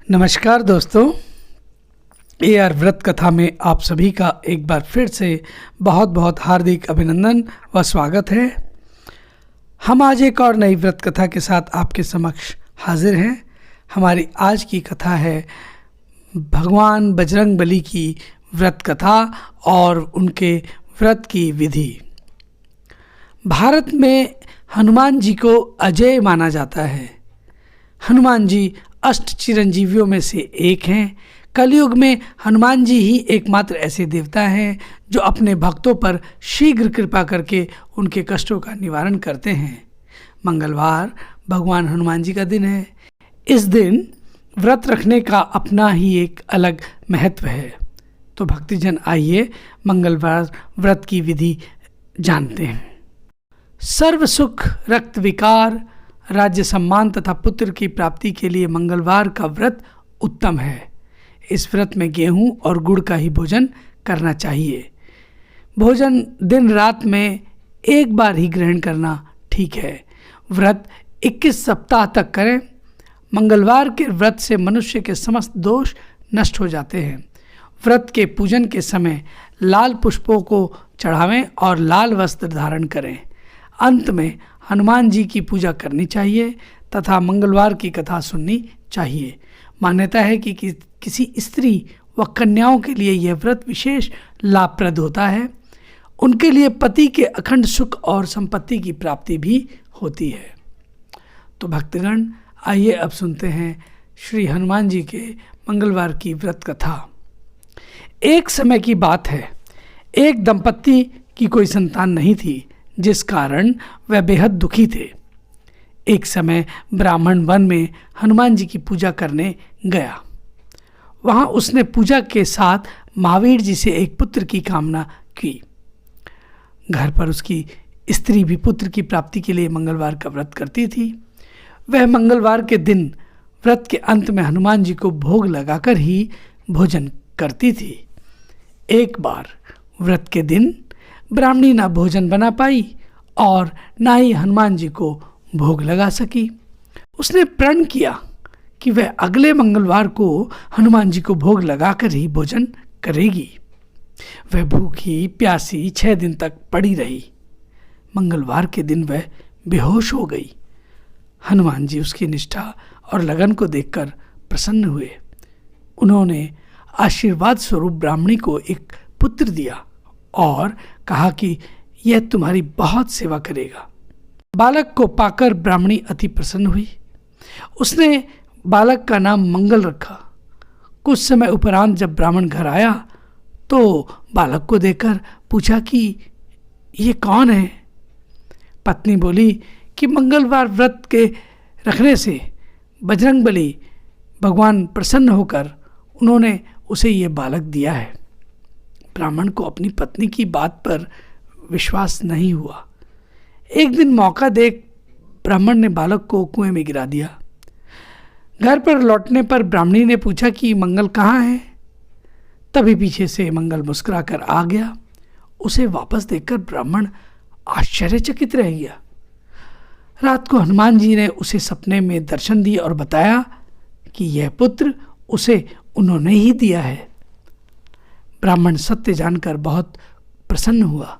नमस्कार दोस्तों, AR व्रत कथा में आप सभी का एक बार फिर से बहुत बहुत हार्दिक अभिनंदन व स्वागत है। हम आज एक और नई व्रत कथा के साथ आपके समक्ष हाजिर हैं। हमारी आज की कथा है भगवान बजरंगबली की व्रत कथा और उनके व्रत की विधि। भारत में हनुमान जी को अजेय माना जाता है। हनुमान जी अष्ट चिरंजीवियों में से एक हैं। कलयुग में हनुमान जी ही एकमात्र ऐसे देवता हैं जो अपने भक्तों पर शीघ्र कृपा करके उनके कष्टों का निवारण करते हैं। मंगलवार भगवान हनुमान जी का दिन है। इस दिन व्रत रखने का अपना ही एक अलग महत्व है। तो भक्तजन आइए मंगलवार व्रत की विधि जानते हैं। सर्व सुख, रक्त विकार, राज्य सम्मान तथा पुत्र की प्राप्ति के लिए मंगलवार का व्रत उत्तम है। इस व्रत में गेहूं और गुड़ का ही भोजन करना चाहिए। भोजन दिन रात में एक बार ही ग्रहण करना ठीक है। व्रत 21 सप्ताह तक करें। मंगलवार के व्रत से मनुष्य के समस्त दोष नष्ट हो जाते हैं। व्रत के पूजन के समय लाल पुष्पों को चढ़ावें और लाल वस्त्र धारण करें। अंत में हनुमान जी की पूजा करनी चाहिए तथा मंगलवार की कथा सुननी चाहिए। मान्यता है कि किसी स्त्री व कन्याओं के लिए यह व्रत विशेष लाभप्रद होता है। उनके लिए पति के अखंड सुख और संपत्ति की प्राप्ति भी होती है। तो भक्तगण आइए अब सुनते हैं श्री हनुमान जी के मंगलवार की व्रत कथा। एक समय की बात है, एक दंपत्ति की कोई संतान नहीं थी, जिस कारण वह बेहद दुखी थे। एक समय ब्राह्मण वन में हनुमान जी की पूजा करने गया। वहाँ उसने पूजा के साथ महावीर जी से एक पुत्र की कामना की। घर पर उसकी स्त्री भी पुत्र की प्राप्ति के लिए मंगलवार का व्रत करती थी। वह मंगलवार के दिन व्रत के अंत में हनुमान जी को भोग लगाकर ही भोजन करती थी। एक बार व्रत के दिन ब्राह्मणी ना भोजन बना पाई और ना ही हनुमान जी को भोग लगा सकी। उसने प्रण किया कि वह अगले मंगलवार को हनुमान जी को भोग लगाकर ही भोजन करेगी। वह भूखी प्यासी 6 दिन तक पड़ी रही। मंगलवार के दिन वह बेहोश हो गई। हनुमान जी उसकी निष्ठा और लगन को देखकर प्रसन्न हुए। उन्होंने आशीर्वाद स्वरूप ब्राह्मणी को एक पुत्र दिया और कहा कि यह तुम्हारी बहुत सेवा करेगा। बालक को पाकर ब्राह्मणी अति प्रसन्न हुई। उसने बालक का नाम मंगल रखा। कुछ समय उपरांत जब ब्राह्मण घर आया तो बालक को देखकर पूछा कि ये कौन है। पत्नी बोली कि मंगलवार व्रत के रखने से बजरंगबली भगवान प्रसन्न होकर उन्होंने उसे ये बालक दिया है। ब्राह्मण को अपनी पत्नी की बात पर विश्वास नहीं हुआ। एक दिन मौका देख ब्राह्मण ने बालक को कुएं में गिरा दिया। घर पर लौटने पर ब्राह्मणी ने पूछा कि मंगल कहाँ है। तभी पीछे से मंगल मुस्कुराकर आ गया। उसे वापस देखकर ब्राह्मण आश्चर्यचकित रह गया। रात को हनुमान जी ने उसे सपने में दर्शन दिए और बताया कि यह पुत्र उसे उन्होंने ही दिया है। ब्राह्मण सत्य जानकर बहुत प्रसन्न हुआ।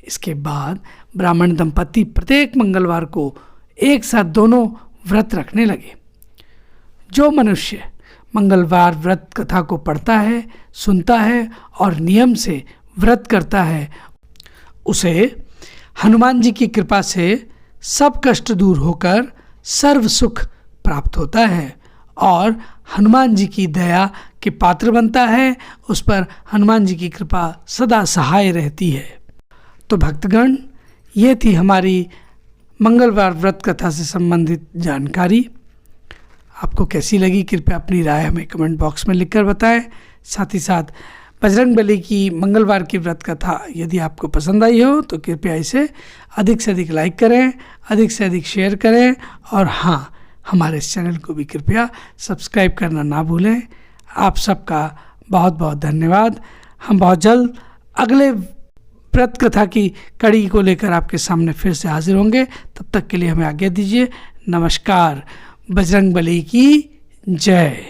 इसके बाद ब्राह्मण दंपति प्रत्येक मंगलवार को एक साथ दोनों व्रत रखने लगे। जो मनुष्य मंगलवार व्रत कथा को पढ़ता है, सुनता है और नियम से व्रत करता है, उसे हनुमान जी की कृपा से सब कष्ट दूर होकर सर्व सुख प्राप्त होता है और हनुमान जी की दया के पात्र बनता है। उस पर हनुमान जी की कृपा सदा सहाय रहती है। तो भक्तगण, ये थी हमारी मंगलवार व्रत कथा से संबंधित जानकारी। आपको कैसी लगी कृपया अपनी राय हमें कमेंट बॉक्स में लिखकर बताएं। साथ ही साथ बजरंगबली की मंगलवार की व्रत कथा यदि आपको पसंद आई हो तो कृपया इसे अधिक से अधिक लाइक करें, अधिक से अधिक शेयर करें और हाँ, हमारे इस चैनल को भी कृपया सब्सक्राइब करना ना भूलें। आप सबका बहुत बहुत धन्यवाद। हम बहुत जल्द अगले व्रत कथा की कड़ी को लेकर आपके सामने फिर से हाजिर होंगे। तब तक के लिए हमें आज्ञा दीजिए। नमस्कार। बजरंगबली की जय।